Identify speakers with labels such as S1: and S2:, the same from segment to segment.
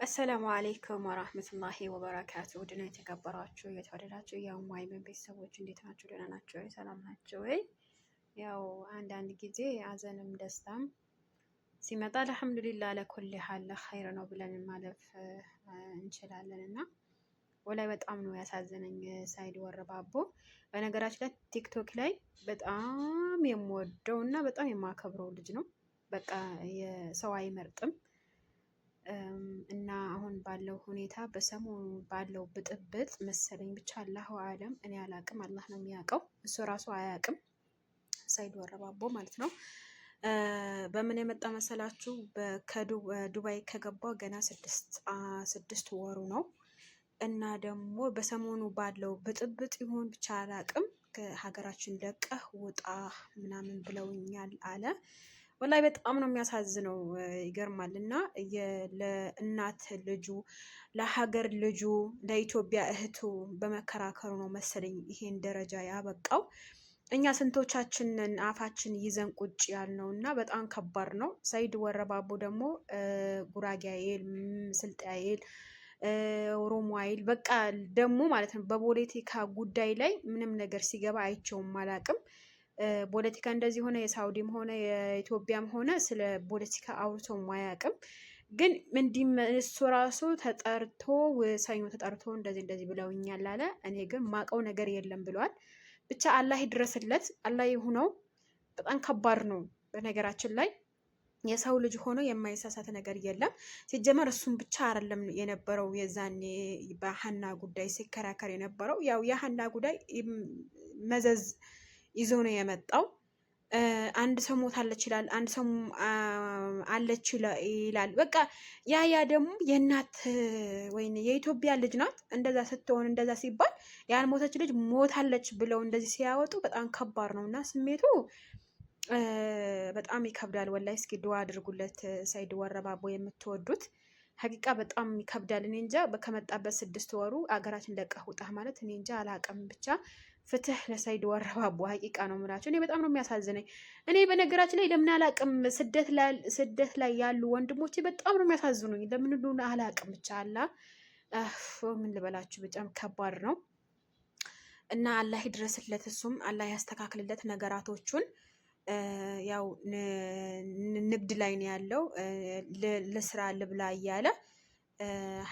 S1: አሰላሙ አሌይኩም ወራህመቱላሂ ወበረካቱ። ውድና የተከበራችሁ የተወደዳችሁ የኡሙአይመን ቤተሰቦች እንዴት ናችሁ? ደህና ናቸው ወይ? ሰላም ናቸው ወይ? ያው አንዳንድ ጊዜ ሀዘንም ደስታም ሲመጣ አልሐምዱሊላህ ለኩል ሀል ኸይር ነው ብለን ማለፍ እንችላለን። እና ወላይ በጣም ነው ያሳዘነኝ ሰኢድ ወረባቦ። በነገራችን ላይ ቲክቶክ ላይ በጣም የምወደው እና በጣም የማከብረው ልጅ ነው። በቃ የሰው አይመርጥም። እና አሁን ባለው ሁኔታ በሰሞኑ ባለው ብጥብጥ መሰለኝ ብቻ አላሁ አለም፣ እኔ አላቅም፣ አላህ ነው የሚያውቀው። እሱ ራሱ አያቅም፣ ሰኢድ ወረባቦ ማለት ነው። በምን የመጣ መሰላችሁ? ከዱባይ ከገባው ገና ስድስት ወሩ ነው። እና ደግሞ በሰሞኑ ባለው ብጥብጥ ይሆን ብቻ አላቅም፣ ከሀገራችን ለቀህ ውጣ ምናምን ብለውኛል አለ። ወላይ በጣም ነው የሚያሳዝነው። ይገርማል። እና ለእናት ልጁ ለሀገር ልጁ ለኢትዮጵያ እህቱ በመከራከሩ ነው መሰለኝ ይሄን ደረጃ ያበቃው። እኛ ስንቶቻችንን አፋችን ይዘን ቁጭ ያልነው እና በጣም ከባድ ነው። ሰኢድ ወረባቦ ደግሞ ጉራጌ አይል፣ ስልጤ አይል፣ ኦሮሞ አይል፣ በቃ ደግሞ ማለት ነው በፖለቲካ ጉዳይ ላይ ምንም ነገር ሲገባ አይቼውም አላቅም። ፖለቲካ እንደዚህ ሆነ የሳውዲም ሆነ የኢትዮጵያም ሆነ ስለ ፖለቲካ አውርቶ አያውቅም። ግን እንዲህ እሱ ራሱ ተጠርቶ ሰኞ ተጠርቶ እንደዚህ ብለውኛል አለ። እኔ ግን ማቀው ነገር የለም ብሏል። ብቻ አላህ ይድረስለት፣ አላህ ይሁነው። በጣም ከባድ ነው። በነገራችን ላይ የሰው ልጅ ሆኖ የማይሳሳት ነገር የለም። ሲጀመር እሱም ብቻ አይደለም የነበረው የዛኔ በሀና ጉዳይ ሲከራከር የነበረው። ያው የሀና ጉዳይ መዘዝ ይዞ ነው የመጣው። አንድ ሰው ሞታለች ይላል፣ አንድ ሰው አለች ይላል። በቃ ያ ደግሞ የእናት ወይም የኢትዮጵያ ልጅ ናት። እንደዛ ስትሆን እንደዛ ሲባል ያልሞተች ልጅ ሞታለች ብለው እንደዚህ ሲያወጡ በጣም ከባድ ነው እና ስሜቱ በጣም ይከብዳል። ወላይ እስኪ ዱዓ አድርጉለት ሰኢድ ወረባቦ የምትወዱት። ሀቂቃ በጣም ይከብዳል። እኔ እንጃ ከመጣበት 6 ወሩ አገራችን ለቀህ ውጣ ማለት እኔ እንጃ አላቅም። ብቻ ፍትህ ለሰኢድ ወረባቦ። ሀቂቃ ነው የምላቸው። እኔ በጣም ነው የሚያሳዝነኝ። እኔ በነገራችን ላይ ለምን አላቅም፣ ስደት ላይ ያሉ ወንድሞቼ በጣም ነው የሚያሳዝኑኝ። ለምን እንደሆነ አላቅም። ብቻ አላ ምን ልበላችሁ፣ በጣም ከባድ ነው እና አላህ ይድረስለት፣ እሱም አላህ ያስተካክልለት ነገራቶቹን። ያው ንግድ ላይ ነው ያለው፣ ለስራ ልብላ እያለ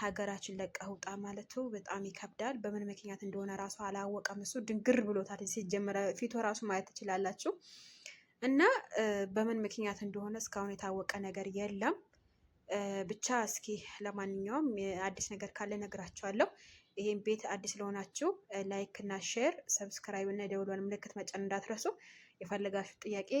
S1: ሀገራችን ለቀህ ውጣ ማለቱ በጣም ይከብዳል። በምን ምክንያት እንደሆነ ራሱ አላወቀም። እሱ ድንግር ብሎታል። ሲጀመረ ፊቱ ራሱ ማየት ትችላላችሁ። እና በምን ምክንያት እንደሆነ እስካሁን የታወቀ ነገር የለም። ብቻ እስኪ ለማንኛውም አዲስ ነገር ካለ ነግራችኋለሁ። ይሄን ቤት አዲስ ለሆናችሁ ላይክ እና ሼር፣ ሰብስክራይብ እና የደወሏን ምልክት መጫን እንዳትረሱ። የፈለጋችሁ ጥያቄ